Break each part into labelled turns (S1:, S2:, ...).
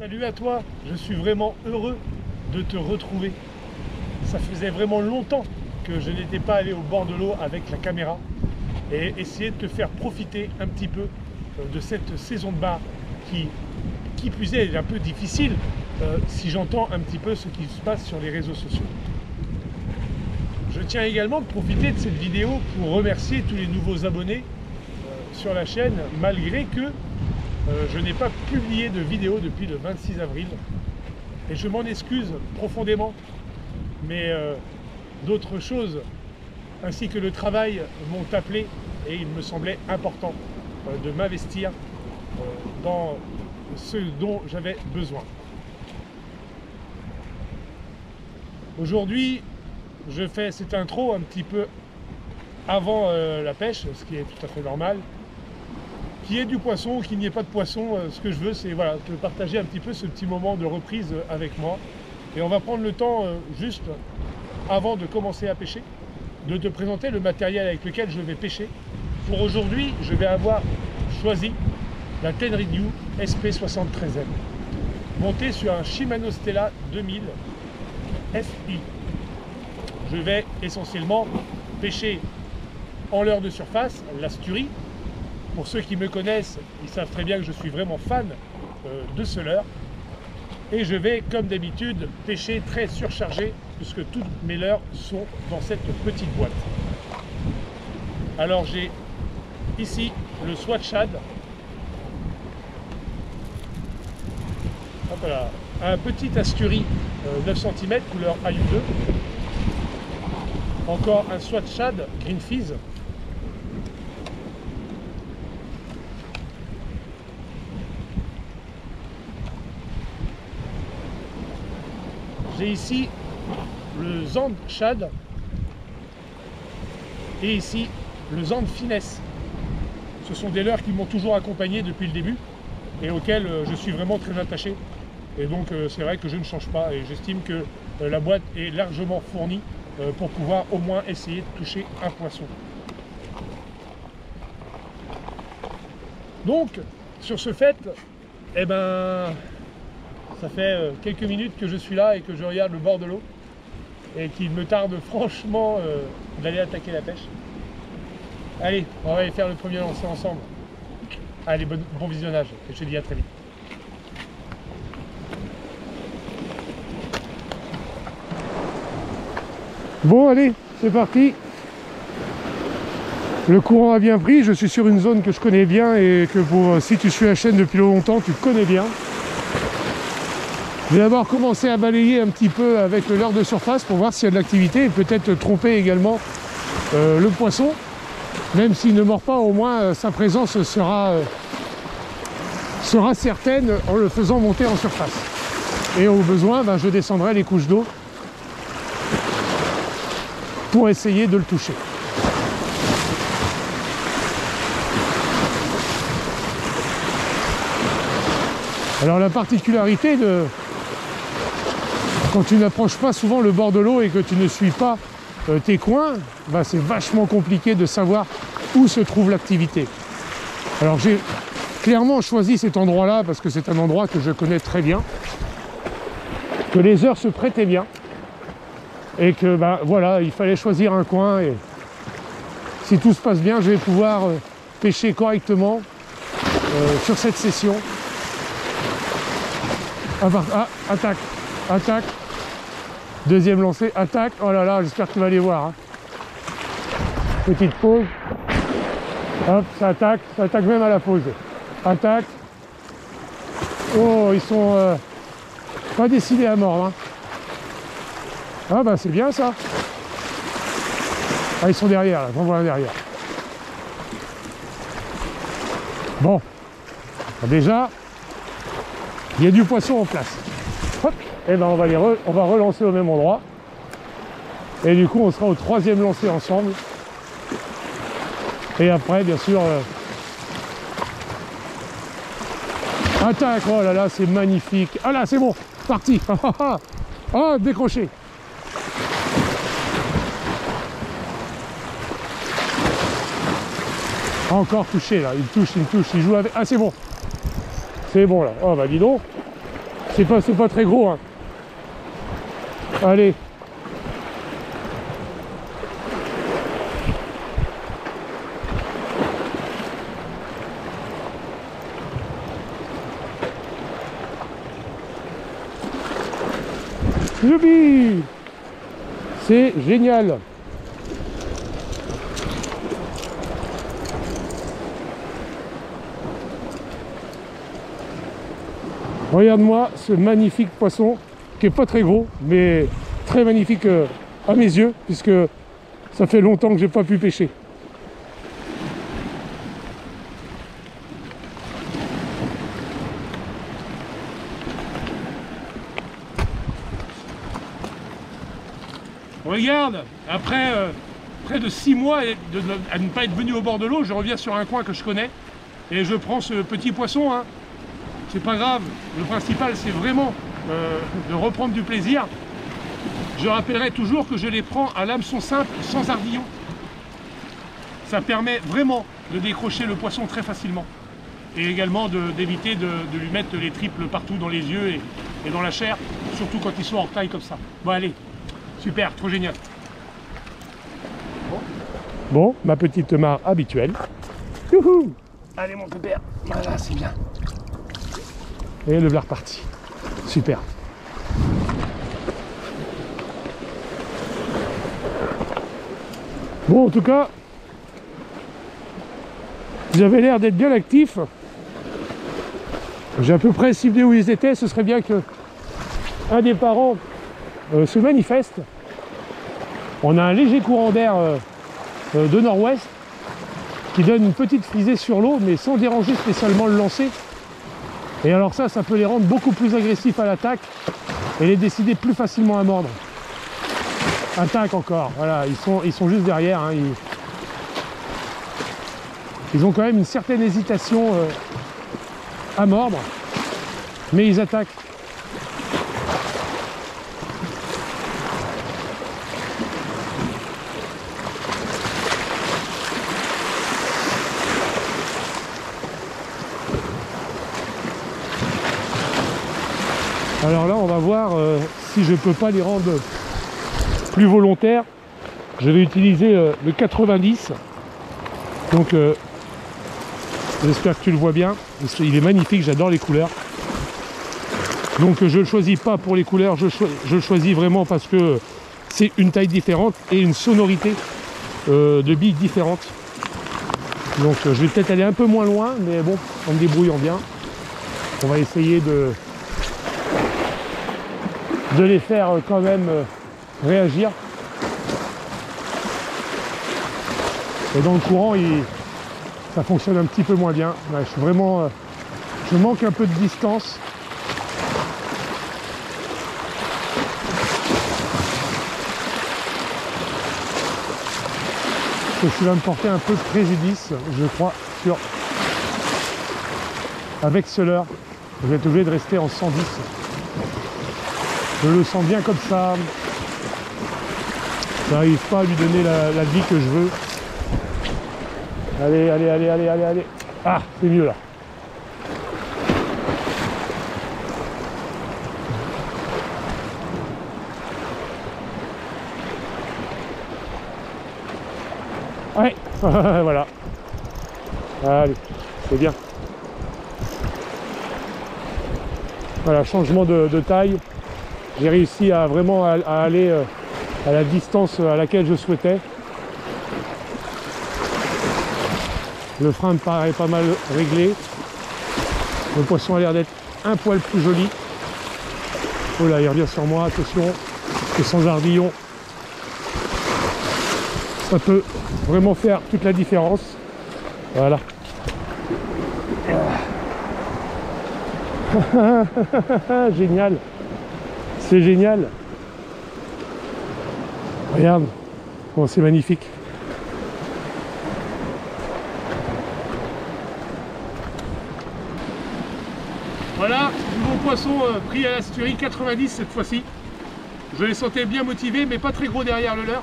S1: Salut à toi, je suis vraiment heureux de te retrouver. Ça faisait vraiment longtemps que je n'étais pas allé au bord de l'eau avec la caméra et essayer de te faire profiter un petit peu de cette saison de bar qui plus est un peu difficile si j'entends un petit peu ce qui se passe sur les réseaux sociaux. Je tiens également de profiter de cette vidéo pour remercier tous les nouveaux abonnés sur la chaîne, malgré que je n'ai pas publié de vidéo depuis le 26 avril et je m'en excuse profondément, mais d'autres choses ainsi que le travail m'ont appelé et il me semblait important de m'investir dans ce dont j'avais besoin. Aujourd'hui, je fais cette intro un petit peu avant la pêche, ce qui est tout à fait normal. Qu'il y ait du poisson ou qu'il n'y ait pas de poisson, ce que je veux, c'est voilà, te partager un petit peu ce petit moment de reprise avec moi. Et on va prendre le temps, juste avant de commencer à pêcher, de te présenter le matériel avec lequel je vais pêcher. Pour aujourd'hui, je vais avoir choisi la Tenryu SP73M, montée sur un Shimano Stella 2000 FI. Je vais essentiellement pêcher en leurre de surface, l'asturie. Pour ceux qui me connaissent, ils savent très bien que je suis vraiment fan de ce leurre. Et je vais, comme d'habitude, pêcher très surchargé, puisque toutes mes leurres sont dans cette petite boîte. Alors j'ai ici le Swat Shad. Hop là, un petit asturie 9 cm, couleur AU2. Encore un Swat Shad Green Fizz. J'ai ici le Zand Shad et ici le Zand Finesse. Ce sont des leurres qui m'ont toujours accompagné depuis le début et auxquels je suis vraiment très attaché. Et donc c'est vrai que je ne change pas et j'estime que la boîte est largement fournie pour pouvoir au moins essayer de toucher un poisson. Donc sur ce fait, eh ben, ça fait quelques minutes que je suis là et que je regarde le bord de l'eau et qu'il me tarde franchement d'aller attaquer la pêche. Allez, on va aller faire le premier lancer ensemble. Allez, bon visionnage et je te dis à très vite. Bon allez, c'est parti. Le courant a bien pris, je suis sur une zone que je connais bien et que si tu suis la chaîne depuis longtemps, tu connais bien. Je vais d'abord commencer à balayer un petit peu avec le leurre de surface pour voir s'il y a de l'activité et peut-être tromper également le poisson. Même s'il ne mord pas, au moins sa présence sera certaine en le faisant monter en surface. Et au besoin, je descendrai les couches d'eau pour essayer de le toucher. Alors la particularité quand tu n'approches pas souvent le bord de l'eau et que tu ne suis pas tes coins, c'est vachement compliqué de savoir où se trouve l'activité. Alors j'ai clairement choisi cet endroit-là parce que c'est un endroit que je connais très bien, que les heures se prêtaient bien et que voilà, il fallait choisir un coin et si tout se passe bien, je vais pouvoir pêcher correctement sur cette session. Attaque, attaque. Deuxième lancé, attaque. Oh là là, j'espère que tu vas les voir. Hein. Petite pause. Hop, ça attaque même à la pause. Attaque. Oh, ils sont pas décidés à mordre. Hein. Ah c'est bien ça. Ah, ils sont derrière, là, j'en vois un derrière. Bon. Déjà, il y a du poisson en place. Hop. Et on va relancer au même endroit. Et du coup, on sera au troisième lancer ensemble. Et après, bien sûr, attaque. Oh là là, c'est magnifique. Ah là, c'est bon, parti. Ah, décroché. Encore touché là, il touche, il joue avec. Ah c'est bon. C'est bon là. Oh bah dis donc. C'est pas très gros, hein. Allez. Youpi! C'est génial. Regarde-moi ce magnifique poisson qui est pas très gros mais très magnifique à mes yeux puisque ça fait longtemps que j'ai pas pu pêcher. Regarde, après près de 6 mois à ne pas être venu au bord de l'eau, je reviens sur un coin que je connais et je prends ce petit poisson, hein. C'est pas grave, le principal c'est vraiment de reprendre du plaisir. Je rappellerai toujours que je les prends à l'hameçon simple, sans ardillon. Ça permet vraiment de décrocher le poisson très facilement. Et également d'éviter de lui mettre les triples partout dans les yeux et dans la chair, surtout quand ils sont hors taille comme ça. Bon allez, super, trop génial. Bon, ma petite mare habituelle. Youhou! Allez mon pépère, voilà, c'est bien. Et le voilà reparti. Super. Bon, en tout cas, ils avaient l'air d'être bien actifs. J'ai à peu près ciblé où ils étaient. Ce serait bien que un des parents se manifeste. On a un léger courant d'air de nord-ouest qui donne une petite frisée sur l'eau, mais sans déranger spécialement le lancer. Et alors ça peut les rendre beaucoup plus agressifs à l'attaque et les décider plus facilement à mordre. Attaque encore, voilà, ils sont juste derrière, hein, ils ont quand même une certaine hésitation à mordre, mais ils attaquent. Alors là, on va voir si je peux pas les rendre plus volontaires. Je vais utiliser le 90. Donc, j'espère que tu le vois bien. Il est magnifique, j'adore les couleurs. Donc, je ne le choisis pas pour les couleurs, je le choisis vraiment parce que c'est une taille différente et une sonorité de billes différente. Donc, je vais peut-être aller un peu moins loin, mais bon, en me débrouillant bien. On va essayer de les faire quand même réagir. Et dans le courant, ça fonctionne un petit peu moins bien. Ouais, je suis vraiment, je manque un peu de distance. Ce qui va me porter un peu de préjudice, je crois, avec ce leurre. Je vais être obligé de rester en 110. Je le sens bien comme ça. Je n'arrive pas à lui donner la vie que je veux. Allez, allez, allez, allez, allez, allez. Ah, c'est mieux là. Ouais, voilà. Allez, c'est bien. Voilà, changement de taille. J'ai réussi à vraiment aller à la distance à laquelle je souhaitais. Le frein me paraît pas mal réglé. Le poisson a l'air d'être un poil plus joli. Oh là, il revient sur moi, attention. C'est sans ardillon. Ça peut vraiment faire toute la différence. Voilà. Génial. C'est génial. Regarde. Oh, c'est magnifique. Voilà, nouveau poisson pris à l'Asturie, 90 cette fois-ci. Je les sentais bien motivés, mais pas très gros derrière le leurre.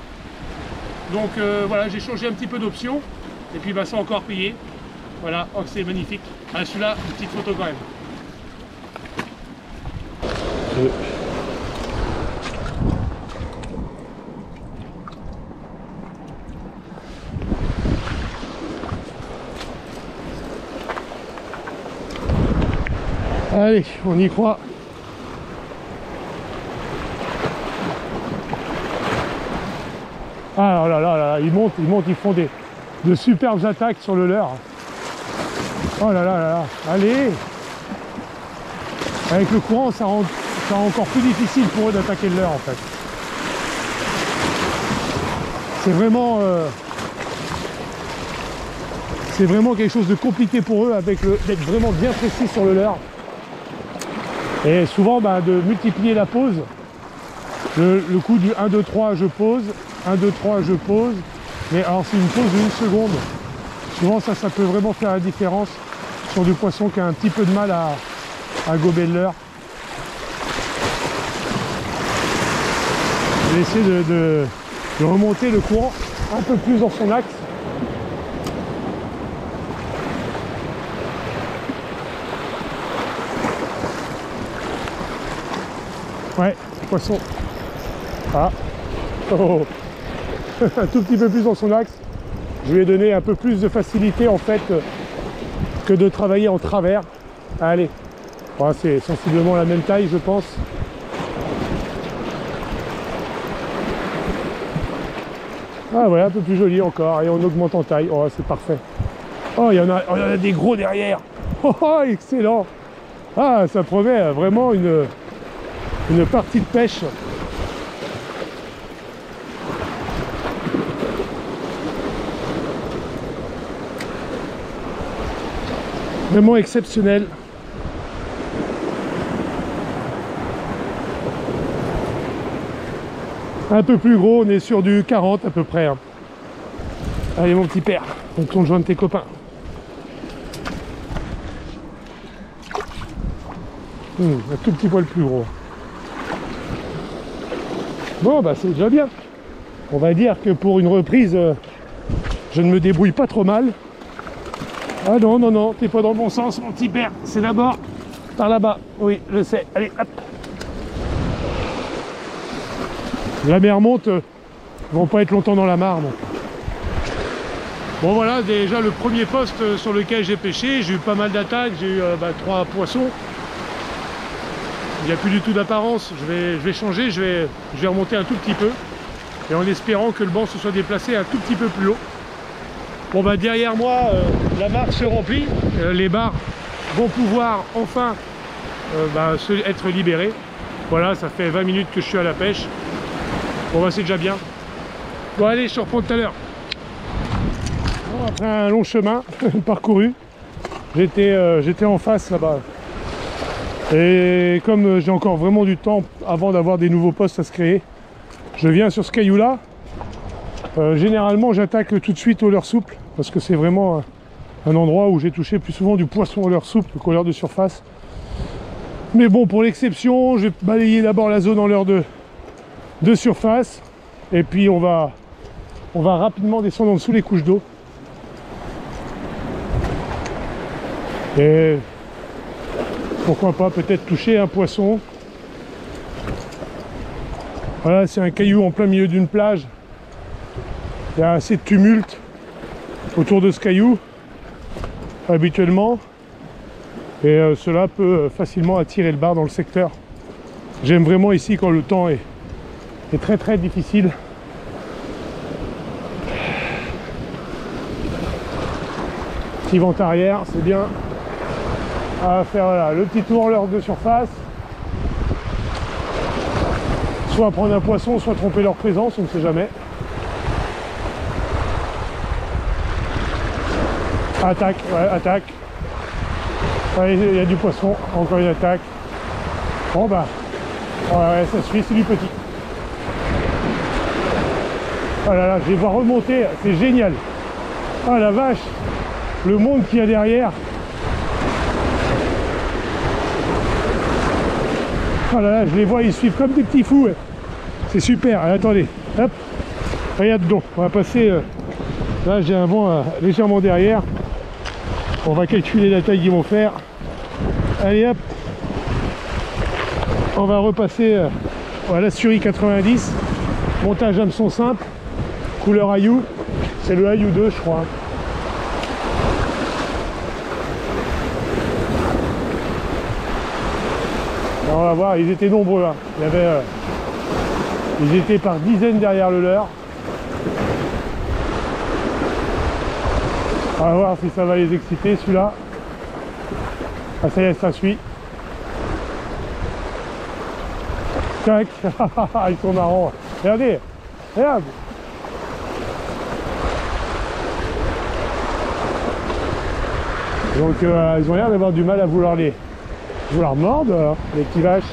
S1: Donc voilà, j'ai changé un petit peu d'option. Et puis bah, ça a encore payé. Voilà, oh, c'est magnifique. Ah, celui-là, une petite photo quand même. Allez, on y croit. Ah là là là, ils montent, ils font de superbes attaques sur le leurre. Oh là là là là, allez! Avec le courant, ça rend encore plus difficile pour eux d'attaquer le leurre en fait. C'est vraiment quelque chose de compliqué pour eux avec d'être vraiment bien précis sur le leurre. Et souvent de multiplier la pause. Le coup du 1, 2, 3, je pose, 1, 2, 3, je pose. Mais alors c'est une pause de 1 seconde. Souvent ça peut vraiment faire la différence sur du poisson qui a un petit peu de mal à gober le leurre. Je vais essayer de remonter le courant un peu plus dans son axe. Ouais, poisson. Ah. Oh. Un tout petit peu plus dans son axe. Je lui ai donné un peu plus de facilité en fait que de travailler en travers. Allez. Voilà, c'est sensiblement la même taille je pense. Ah ouais, un peu plus joli encore. Et on augmente en taille. Oh, c'est parfait. Oh, il y en a des gros derrière. Oh, excellent. Ah, ça promet vraiment une partie de pêche. Vraiment exceptionnel. Un peu plus gros, on est sur du 40 à peu près. Hein. Allez mon petit père, on tourne joindre tes copains. Un tout petit poil plus gros. Bon bah c'est déjà bien. On va dire que pour une reprise, je ne me débrouille pas trop mal. Ah non, non, non, t'es pas dans le bon sens mon petit père. C'est d'abord par là-bas. Oui, je sais. Allez, hop. La mer monte, ils vont pas être longtemps dans la mare. Donc. Bon voilà, déjà le premier poste sur lequel j'ai pêché, j'ai eu pas mal d'attaques, j'ai eu 3 poissons. Il n'y a plus du tout d'apparence, je vais changer, je vais remonter un tout petit peu. Et en espérant que le banc se soit déplacé un tout petit peu plus haut. Bon bah derrière moi, la mare se remplit, les barres vont pouvoir enfin être libérées. Voilà, ça fait 20 minutes que je suis à la pêche. Bon bah c'est déjà bien. Bon allez, je te reprends tout à l'heure. Bon, après un long chemin parcouru, j'étais en face là-bas. Et comme j'ai encore vraiment du temps avant d'avoir des nouveaux postes à se créer, je viens sur ce caillou là. Généralement j'attaque tout de suite au leurre souple parce que c'est vraiment un endroit où j'ai touché plus souvent du poisson au leurre souple qu'au leurre de surface. Mais bon, pour l'exception, je vais balayer d'abord la zone en leurre de surface et puis on va rapidement descendre en dessous les couches d'eau. Et pourquoi pas peut-être toucher un poisson. Voilà, c'est un caillou en plein milieu d'une plage. Il y a assez de tumulte autour de ce caillou habituellement et cela peut facilement attirer le bar dans le secteur. J'aime vraiment ici quand le temps est très très difficile. Petit vent arrière, c'est bien. À faire voilà, le petit tour en leurre de surface. Soit prendre un poisson, soit tromper leur présence, on ne sait jamais. Attaque, ouais, attaque. Ouais, il y a du poisson, encore une attaque. Bon bah, ouais, ça suffit, c'est du petit. Oh là là, je les vois remonter, c'est génial. Ah la vache, le monde qu'il y a derrière. Oh là là, je les vois, ils suivent comme des petits fous. Ouais. C'est super. Allez, attendez, hop, regarde donc, on va passer. Là, j'ai un vent légèrement derrière. On va calculer la taille qu'ils vont faire. Allez hop. On va repasser à la Suri 90, montage hameçon simple, couleur Ayou, c'est le Ayou 2 je crois. Alors, on va voir, ils étaient nombreux là. Il y avait, ils étaient par dizaines derrière le leur. On va voir si ça va les exciter celui-là. Ah ça y est, ça suit. Tac. Ils sont marrants. Regardez, regarde. Donc ils ont l'air d'avoir du mal à vouloir mordre, les petits vaches.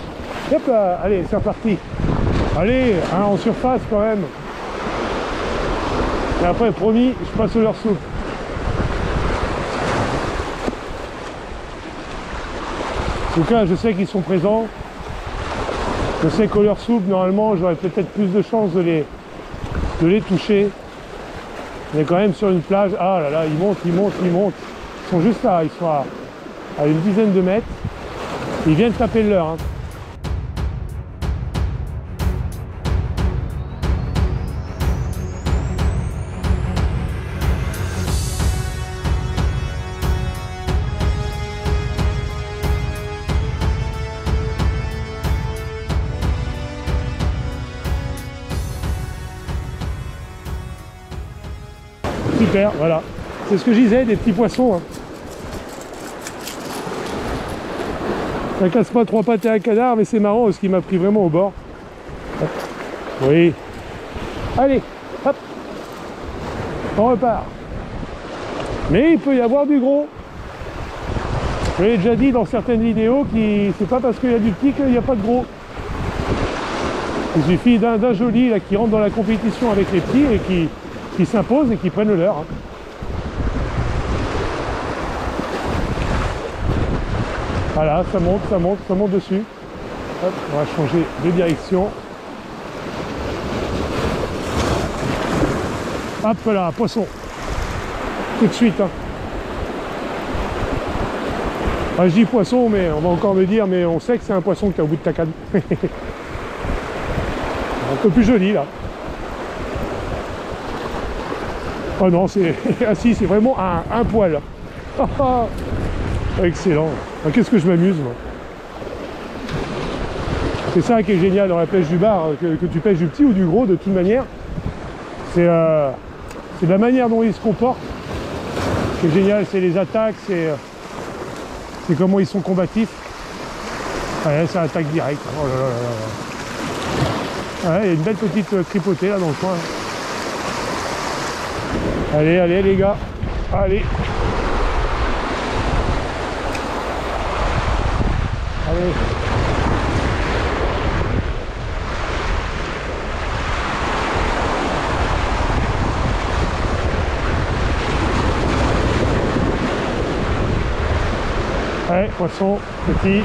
S1: Hop là, allez, c'est reparti. Allez, hein, en surface quand même. Et après, promis, je passe au leur soupe. En tout cas, je sais qu'ils sont présents. Je sais qu'au leur soupe, normalement, j'aurais peut-être plus de chances de les toucher. On est quand même sur une plage. Ah là là, ils montent, ils montent, ils montent. Ils sont juste là, ils sont à une dizaine de mètres. Ils viennent taper le leur. Hein. Super, voilà. C'est ce que je disais, des petits poissons. Hein. Ça casse pas 3 pattes et un canard, mais c'est marrant parce qu'il m'a pris vraiment au bord. Hop. Oui. Allez, hop. On repart. Mais il peut y avoir du gros. Je l'ai déjà dit dans certaines vidéos, c'est pas parce qu'il y a du petit qu'il n'y a pas de gros. Il suffit d'un joli là, qui rentre dans la compétition avec les petits et qui s'imposent et qui prennent le leur. Hein. Voilà, ça monte, ça monte, ça monte dessus. Hop, on va changer de direction. Hop là, poisson. Tout de suite. Hein. Ah, je dis poisson, mais on va encore me dire, mais on sait que c'est un poisson qui est au bout de ta canne. Un peu plus joli là. Oh non, c'est. Ah si, c'est vraiment un poil. Excellent. Ah, qu'est-ce que je m'amuse, moi. C'est ça qui est génial dans la pêche du bar, que tu pêches du petit ou du gros, de toute manière. C'est la manière dont ils se comportent. Ce qui est génial, c'est les attaques, c'est comment ils sont combatifs. Ouais, c'est attaque directe. Oh là là là là. Ouais, il y a une belle petite tripotée là dans le coin. Allez, allez les gars. Allez. Allez. Ouais, poisson, petit.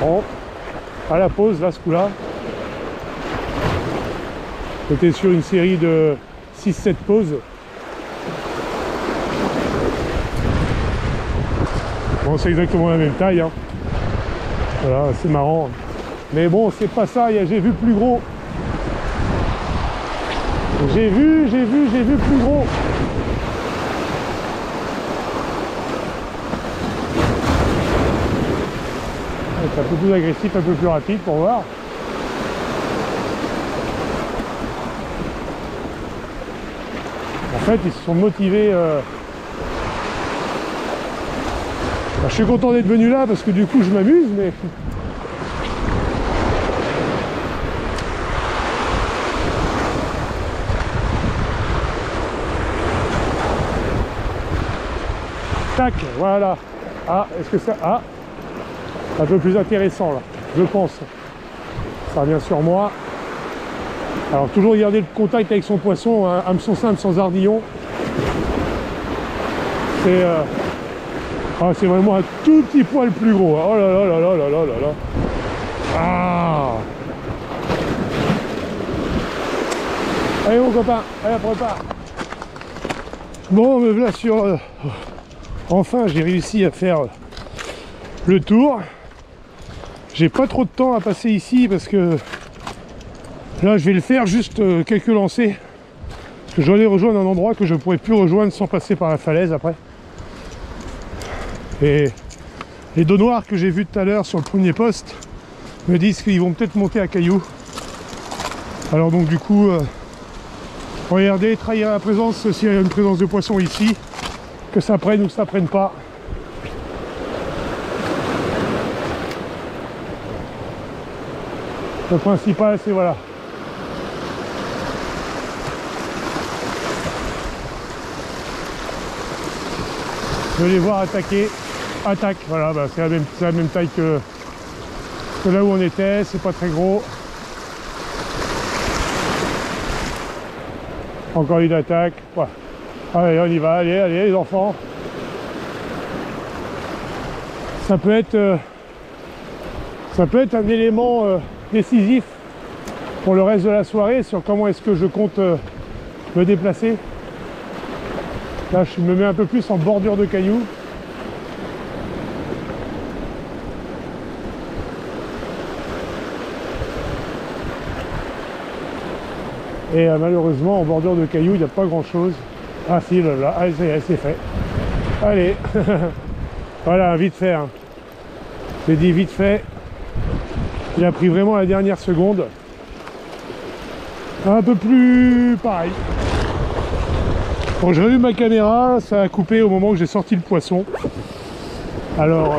S1: Bon. À la pause, là, ce coup-là. J'étais sur une série de 6-7 pauses. Bon, c'est exactement la même taille. Hein. Voilà, c'est marrant. Mais bon, c'est pas ça. J'ai vu plus gros. J'ai vu plus gros. C'est un peu plus agressif, un peu plus rapide pour voir. En fait, ils se sont motivés. Je suis content d'être venu là parce que du coup je m'amuse, mais tac, voilà. Ah, est-ce que ça... Ah, un peu plus intéressant là, je pense. Ça revient sur moi. Alors toujours garder le contact avec son poisson, hein, hameçon simple sans ardillon. C'est vraiment un tout petit poil plus gros. Oh là là là là là là là là. Ah. Allez mon copain, allez on repart. Bon, me voilà sur... Enfin j'ai réussi à faire le tour. J'ai pas trop de temps à passer ici parce que là je vais le faire juste quelques lancers. Parce que je vais aller rejoindre un endroit que je ne pourrais plus rejoindre sans passer par la falaise après. Et les dos noirs que j'ai vus tout à l'heure sur le premier poste me disent qu'ils vont peut-être monter à Caillou. Alors donc du coup, regardez, trahir la présence s'il y a une présence de poisson ici, que ça prenne ou que ça prenne pas. Le principal c'est voilà. De les voir attaquer. Attaque, voilà, bah, c'est la même taille que là où on était, c'est pas très gros. Encore une attaque. Ouais. Allez, on y va, allez les enfants. Ça peut être un élément décisif pour le reste de la soirée sur comment est-ce que je compte me déplacer. Là, je me mets un peu plus en bordure de cailloux. Et malheureusement, en bordure de cailloux, il n'y a pas grand-chose. Ah si, là, ah, c'est fait. Allez, voilà, vite fait. Hein. J'ai dit vite fait. Il a pris vraiment la dernière seconde. Un peu plus pareil. Bon, j'ai revu ma caméra, ça a coupé au moment où j'ai sorti le poisson. Alors,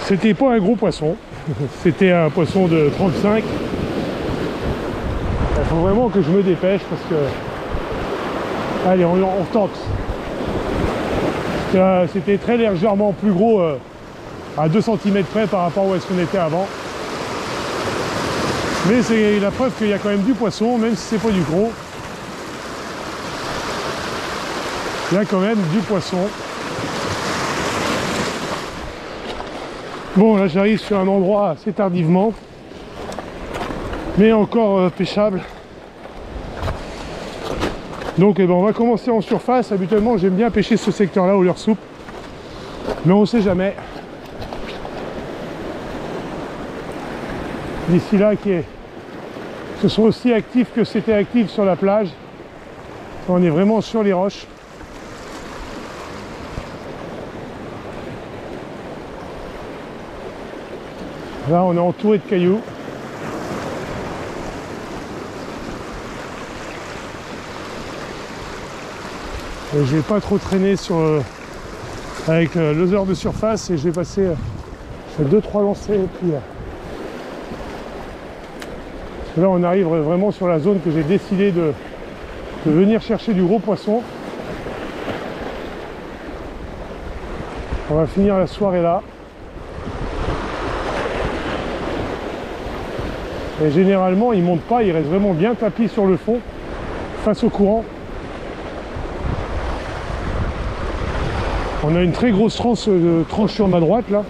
S1: c'était pas un gros poisson. C'était un poisson de 35. Il faut vraiment que je me dépêche parce que... Allez, on tente. C'était très légèrement plus gros à 2 cm près par rapport à où est-ce qu'on était avant. Mais c'est la preuve qu'il y a quand même du poisson, même si c'est pas du gros. Il y a quand même du poisson. Bon, là j'arrive sur un endroit assez tardivement, mais encore pêchable. Donc eh ben, on va commencer en surface. Habituellement j'aime bien pêcher ce secteur-là au leurre souple, mais on ne sait jamais. D'ici là, ce sont aussi actifs que c'était actif sur la plage. On est vraiment sur les roches. Là, on est entouré de cailloux. Et je vais pas trop traîner avec l'oseur de surface et je vais passer 2-3 lancers et puis là on arrive vraiment sur la zone que j'ai décidé de venir chercher du gros poisson. On va finir la soirée là. Et généralement il monte pas, il reste vraiment bien tapis sur le fond face au courant. On a une très grosse tranche sur ma droite là,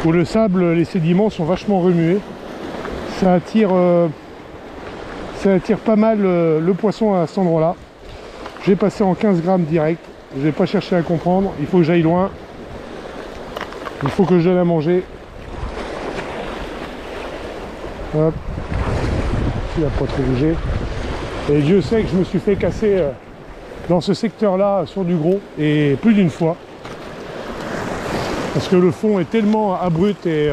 S1: où le sable, les sédiments sont vachement remués. Ça attire pas mal le poisson à cet endroit là. Je vais passer en 15 grammes direct. Je vais pas chercher à comprendre, il faut que j'aille loin. Il faut que je donne à manger. Hop. Il n'a pas trop bougé. Et Dieu sait que je me suis fait casser dans ce secteur-là sur du gros, et plus d'une fois. Parce que le fond est tellement abrupt et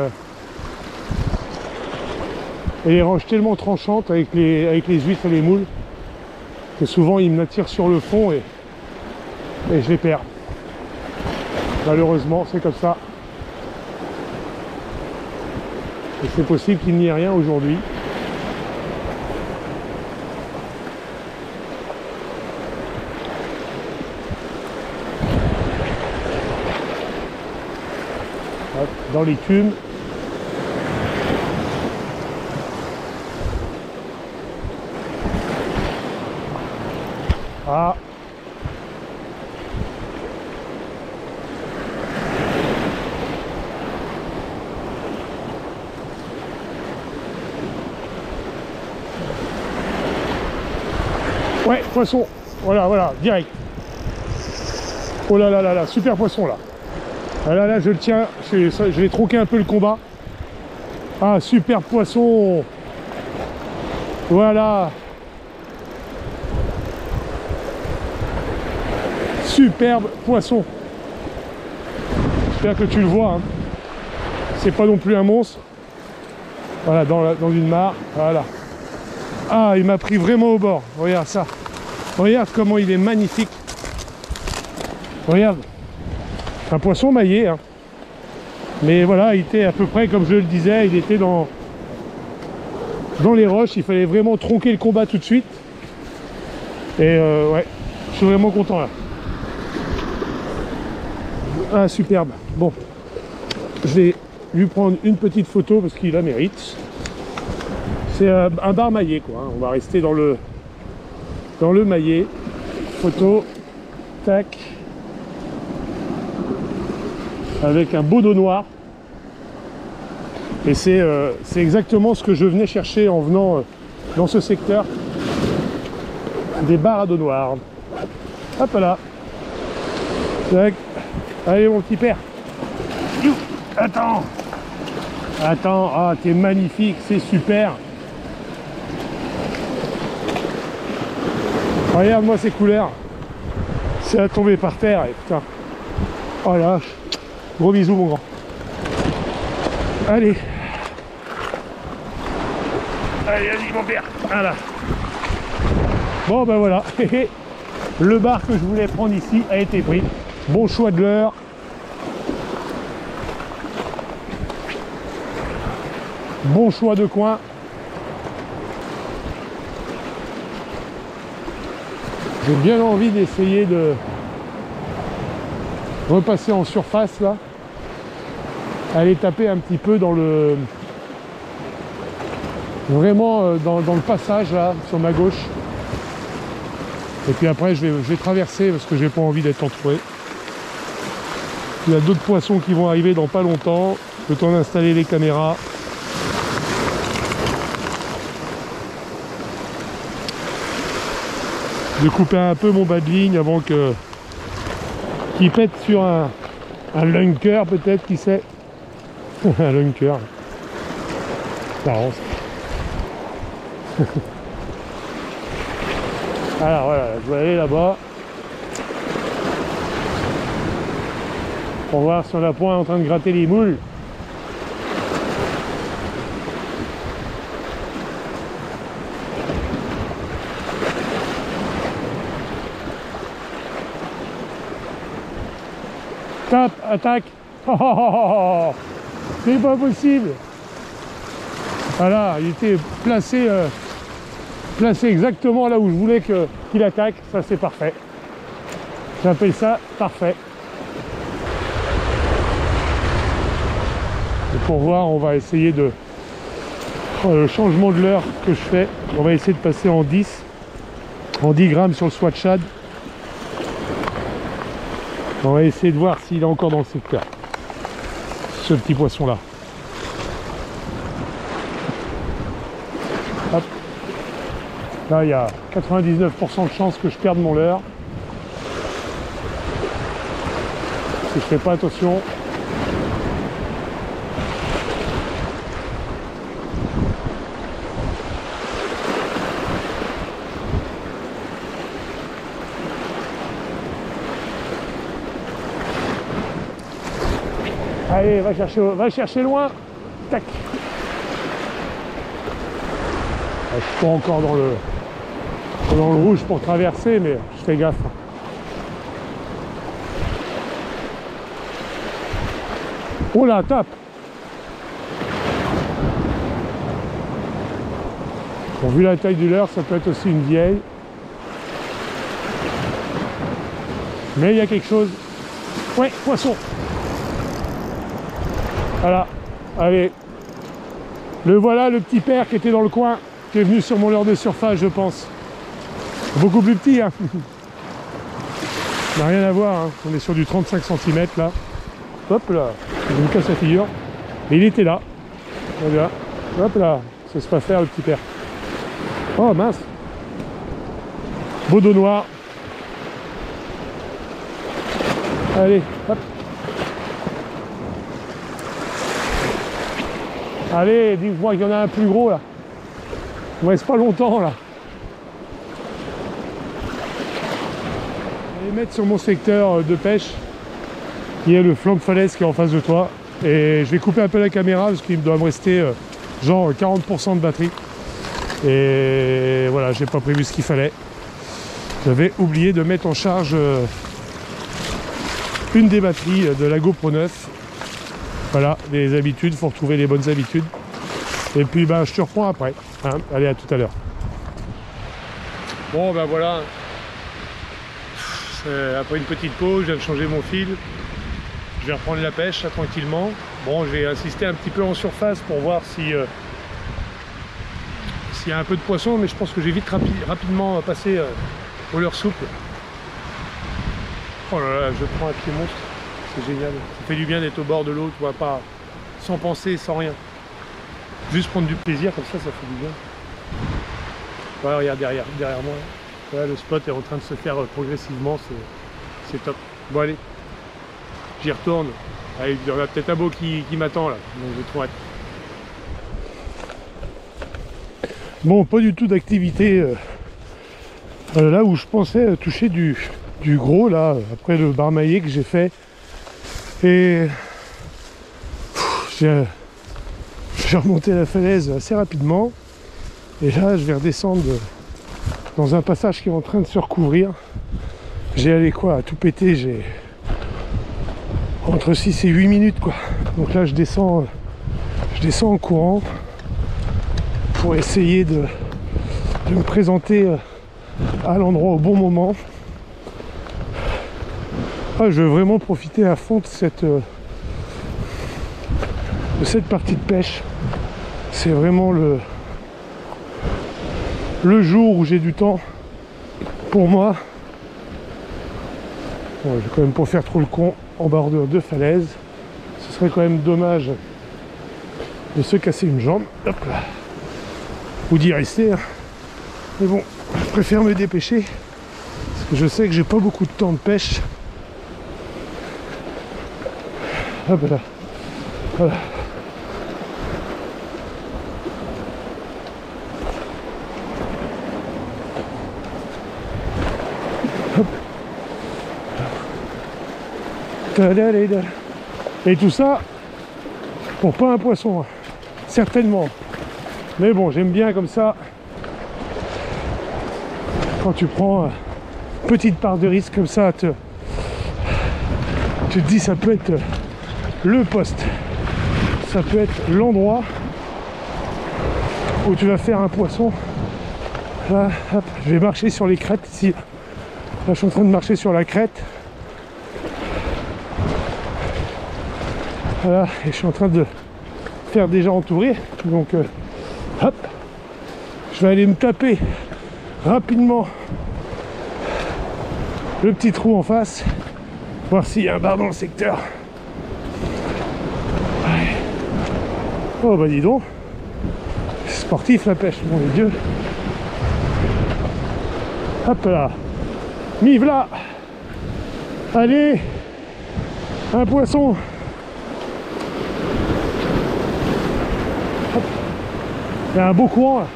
S1: les roches tellement tranchantes avec les huîtres et les moules que souvent ils m'attirent sur le fond et je les perds. Malheureusement, c'est comme ça. Et c'est possible qu'il n'y ait rien aujourd'hui. Hop, dans l'écume. Ah. Ouais, poisson. Voilà, voilà, direct. Oh là là là là, super poisson là. Voilà, là je le tiens, je vais tronquer un peu le combat. Ah, super poisson. Voilà. Superbe poisson. J'espère que tu le vois, hein. C'est pas non plus un monstre. Voilà, dans une mare. Voilà. Ah, il m'a pris vraiment au bord. Regarde ça. Regarde comment il est magnifique. Regarde. Un poisson maillé, hein. Mais voilà, il était à peu près comme je le disais, il était dans les roches. Il fallait vraiment tronquer le combat tout de suite. Et ouais, je suis vraiment content là. Ah, superbe. Bon, je vais lui prendre une petite photo parce qu'il la mérite. C'est un bar maillé, quoi, hein. On va rester dans le maillé. Photo, tac, avec un beau dos noir. Et c'est exactement ce que je venais chercher en venant dans ce secteur. Des bars à dos noir. Hop là. Tac. Allez mon petit père. Attends. Attends. Ah, t'es magnifique, c'est super. Regarde-moi ces couleurs. C'est à tomber par terre. Et putain. Oh là. Gros bisous mon grand. Allez. Allez, vas-y mon père. Voilà. Bon ben voilà. Le bar que je voulais prendre ici a été pris. Bon choix de l'heure. Bon choix de coin. J'ai bien envie d'essayer de repasser en surface là. Aller taper un petit peu dans le... Vraiment dans le passage là, sur ma gauche. Et puis après je vais traverser parce que j'ai pas envie d'être entouré. Il y a d'autres poissons qui vont arriver dans pas longtemps. Le temps d'installer les caméras. De couper un peu mon bas de ligne avant qu'il pète sur un lunker peut-être, qui sait. Un lunker. Marrant ça. Alors voilà, je vais aller là-bas. Pour voir si on a point en train de gratter les moules. Tape, attaque. Oh, oh, oh, oh. C'est pas possible. Voilà, il était placé, placé exactement là où je voulais qu'il attaque. Ça c'est parfait. J'appelle ça parfait. Et pour voir, on va essayer de... le changement de l'heure que je fais, on va essayer de passer en 10 grammes sur le swat shad. On va essayer de voir s'il est encore dans le secteur, ce petit poisson là. Hop. Là il y a 99% de chances que je perde mon leurre si je fais pas attention. Allez, va chercher loin. Tac. Je suis pas encore dans le rouge pour traverser, mais je fais gaffe. Oh là, tape. Bon, vu la taille du leurre, ça peut être aussi une vieille. Mais il y a quelque chose. Ouais, poisson. Voilà, allez, le voilà, le petit père qui était dans le coin, qui est venu sur mon leurre de surface, je pense. Beaucoup plus petit, hein. Ça n'a rien à voir, hein. On est sur du 35 cm là. Hop là, je me casse la figure. Et il était là. Voilà. Hop là, ça se passe faire le petit père. Oh mince. Beau dos noir. Allez, hop. Allez, dis-moi qu'il y en a un plus gros là. Il ne reste pas longtemps là. Je vais mettre sur mon secteur de pêche, qui est le flanc de falaise qui est en face de toi. Et je vais couper un peu la caméra parce qu'il doit me rester genre 40% de batterie. Et voilà, j'ai pas prévu ce qu'il fallait. J'avais oublié de mettre en charge une des batteries de la GoPro 9. Voilà, les habitudes, il faut retrouver les bonnes habitudes. Et puis ben, je te reprends après. Hein. Allez, à tout à l'heure. Bon ben voilà. Après une petite pause, je viens de changer mon fil. Je vais reprendre la pêche là, tranquillement. Bon, je vais insister un petit peu en surface pour voir si s'il y a un peu de poisson, mais je pense que j'ai vite rapidement passé au leurre souple. Oh là là, je prends un pied monstre, c'est génial. Ça fait du bien d'être au bord de l'eau, tu vois, pas sans penser, sans rien. Juste prendre du plaisir, comme ça fait du bien. Voilà, regarde derrière moi. Voilà, le spot est en train de se faire progressivement, c'est top. Bon allez, j'y retourne. Allez, il y en a peut-être un beau qui m'attend là, donc j'ai trop hâte. Bon, pas du tout d'activité là où je pensais toucher du gros là, après le barmaillé que j'ai fait. Et j'ai remonté la falaise assez rapidement. Et là, je vais redescendre dans un passage qui est en train de se recouvrir. J'ai allé quoi, à tout péter, j'ai entre 6 et 8 minutes quoi. Donc là je descends en courant pour essayer de me présenter à l'endroit au bon moment. Ah, je veux vraiment profiter à fond de cette partie de pêche. C'est vraiment le jour où j'ai du temps pour moi. Bon, je vais quand même pas faire trop le con en bordure de falaise. Ce serait quand même dommage de se casser une jambe. Hop là. Ou d'y rester. Hein. Mais bon, je préfère me dépêcher. Parce que je sais que j'ai pas beaucoup de temps de pêche. Hop là. Voilà. Et tout ça pour pas un poisson, hein. Certainement. Mais bon, j'aime bien comme ça. Quand tu prends une petite part de risque comme ça, tu te dis ça peut être le poste. Ça peut être l'endroit où tu vas faire un poisson. Là, hop, je vais marcher sur les crêtes ici. Là, je suis en train de marcher sur la crête. Voilà, et je suis en train de faire déjà entourer. Donc, hop, je vais aller me taper rapidement le petit trou en face, voir s'il y a un bar dans le secteur. Ouais. Oh bah dis donc, sportif la pêche, mon Dieu. Hop là, mive là. Allez, un poisson. Hop. Il y a un beau courant là.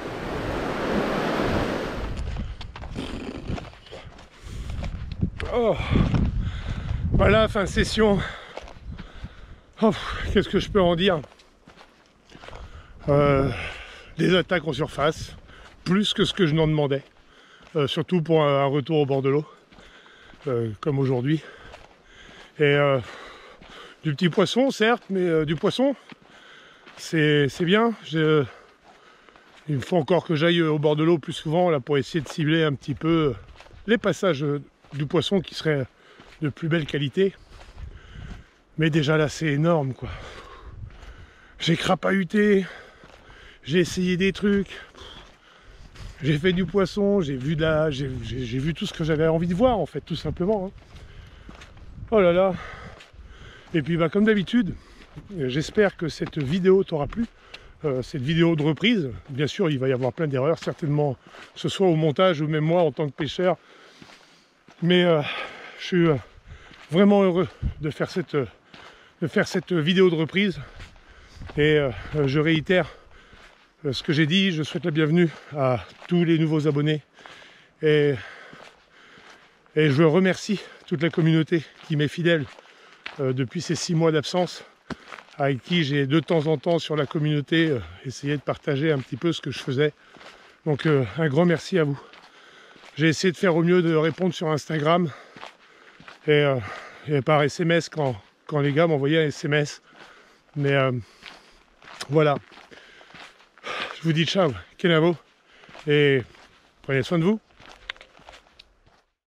S1: Oh. Voilà, fin de session. Oh, qu'est-ce que je peux en dire? Des attaques en surface, plus que ce que je n'en demandais. Surtout pour un retour au bord de l'eau, comme aujourd'hui. Et du petit poisson, certes, mais du poisson, c'est bien. Il me faut encore que j'aille au bord de l'eau plus souvent là, pour essayer de cibler un petit peu les passages du poisson qui seraient de plus belle qualité. Mais déjà là, c'est énorme, quoi. J'ai crapahuté, j'ai essayé des trucs, j'ai fait du poisson, j'ai vu tout ce que j'avais envie de voir, en fait, tout simplement. Hein. Oh là là. Et puis, bah, comme d'habitude, j'espère que cette vidéo t'aura plu. Cette vidéo de reprise, bien sûr, il va y avoir plein d'erreurs, certainement, que ce soit au montage ou même moi en tant que pêcheur. Mais je suis vraiment heureux de faire cette vidéo de reprise. Et je réitère ce que j'ai dit, je souhaite la bienvenue à tous les nouveaux abonnés. Et je remercie toute la communauté qui m'est fidèle depuis ces 6 mois d'absence, avec qui j'ai de temps en temps sur la communauté essayé de partager un petit peu ce que je faisais. Donc un grand merci à vous. J'ai essayé de faire au mieux de répondre sur Instagram et par SMS quand les gars m'envoyaient un SMS. Mais voilà. Je vous dis ciao, kenavo, et prenez soin de vous.